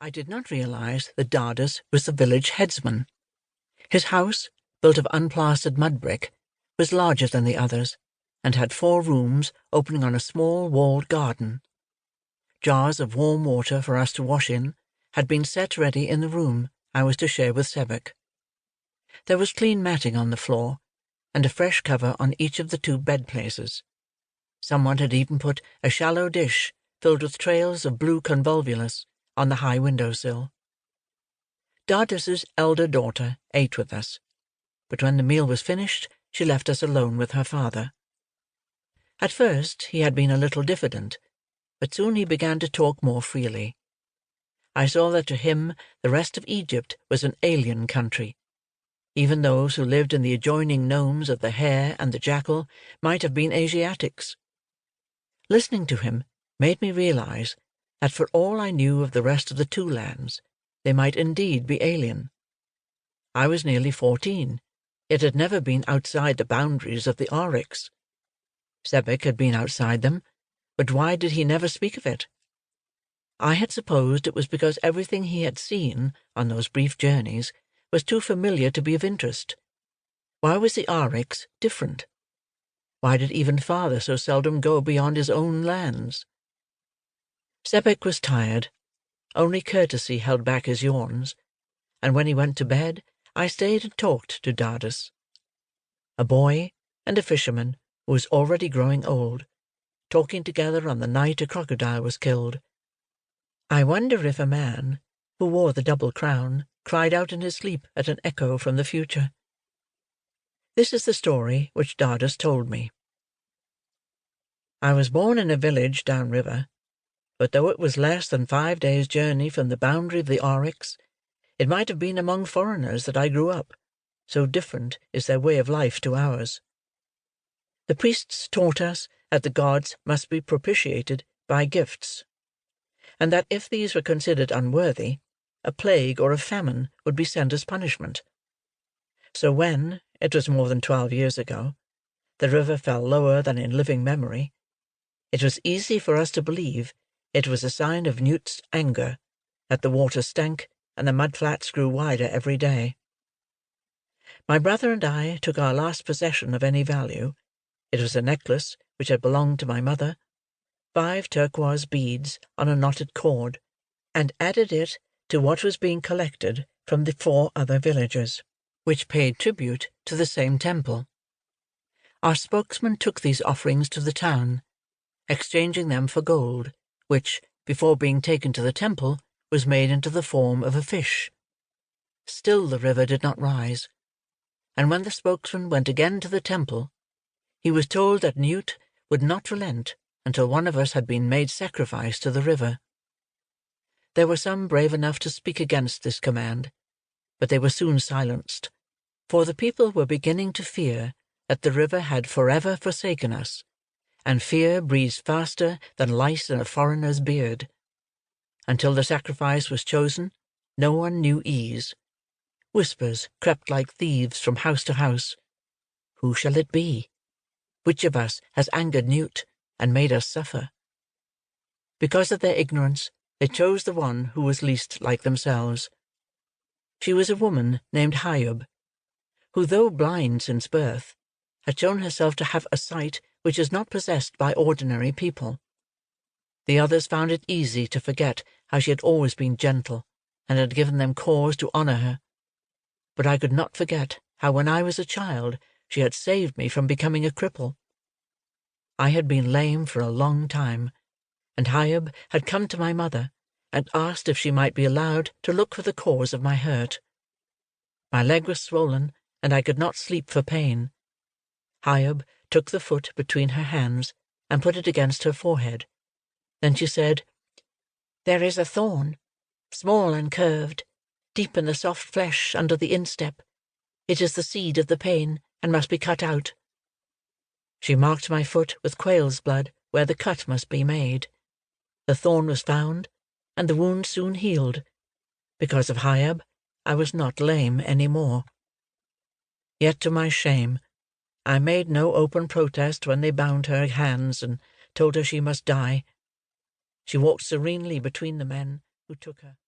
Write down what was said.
I did not realize that Dardus was the village headsman. His house, built of unplastered mud brick, was larger than the others, and had 4 rooms opening on a small walled garden. Jars of warm water for us to wash in had been set ready in the room I was to share with Sebec. There was clean matting on the floor, and a fresh cover on each of the 2 bed-places. Someone had even put a shallow dish filled with trails of blue convolvulus on the high window-sill. Dardus's elder daughter ate with us, but when the meal was finished, she left us alone with her father. At first he had been a little diffident, but soon he began to talk more freely. I saw that to him the rest of Egypt was an alien country. Even those who lived in the adjoining nomes of the hare and the jackal might have been Asiatics. Listening to him made me realize that for all I knew of the rest of the 2 lands, they might indeed be alien. I was nearly 14, yet had never been outside the boundaries of the Oryx. Sebec had been outside them, but why did he never speak of it? I had supposed it was because everything he had seen on those brief journeys was too familiar to be of interest. Why was the Oryx different? Why did even father so seldom go beyond his own lands? Sebec was tired. Only courtesy held back his yawns, and when he went to bed, I stayed and talked to Dardus. A boy and a fisherman who was already growing old, talking together on the night a crocodile was killed. I wonder if a man, who wore the double crown, cried out in his sleep at an echo from the future. This is the story which Dardus told me. I was born in a village down river, but though it was less than 5 days' journey from the boundary of the Oryx, it might have been among foreigners that I grew up, so different is their way of life to ours. The priests taught us that the gods must be propitiated by gifts, and that if these were considered unworthy, a plague or a famine would be sent as punishment. So when, it was more than 12 years ago, the river fell lower than in living memory, it was easy for us to believe it was a sign of Newt's anger that the water stank and the mud-flats grew wider every day. My brother and I took our last possession of any value. It was a necklace which had belonged to my mother, 5 turquoise beads on a knotted cord, and added it to what was being collected from the 4 other villages, which paid tribute to the same temple. Our spokesman took these offerings to the town, exchanging them for gold, which, before being taken to the temple, was made into the form of a fish. Still the river did not rise, and when the spokesman went again to the temple, he was told that Newt would not relent until one of us had been made sacrifice to the river. There were some brave enough to speak against this command, but they were soon silenced, for the people were beginning to fear that the river had forever forsaken us, and fear breeds faster than lice in a foreigner's beard. Until the sacrifice was chosen, no one knew ease. Whispers crept like thieves from house to house. Who shall it be? Which of us has angered Newt and made us suffer? Because of their ignorance, they chose the one who was least like themselves. She was a woman named Hyub, who, though blind since birth, had shown herself to have a sight which is not possessed by ordinary people. The others found it easy to forget how she had always been gentle, and had given them cause to honour her. But I could not forget how when I was a child she had saved me from becoming a cripple. I had been lame for a long time, and Hyub had come to my mother, and asked if she might be allowed to look for the cause of my hurt. My leg was swollen, and I could not sleep for pain. Hyub took the foot between her hands, and put it against her forehead. Then she said, "There is a thorn, small and curved, deep in the soft flesh under the instep. It is the seed of the pain, and must be cut out." She marked my foot with quail's blood where the cut must be made. The thorn was found, and the wound soon healed. Because of Hyub, I was not lame any more. Yet to my shame, I made no open protest when they bound her hands and told her she must die. She walked serenely between the men who took her.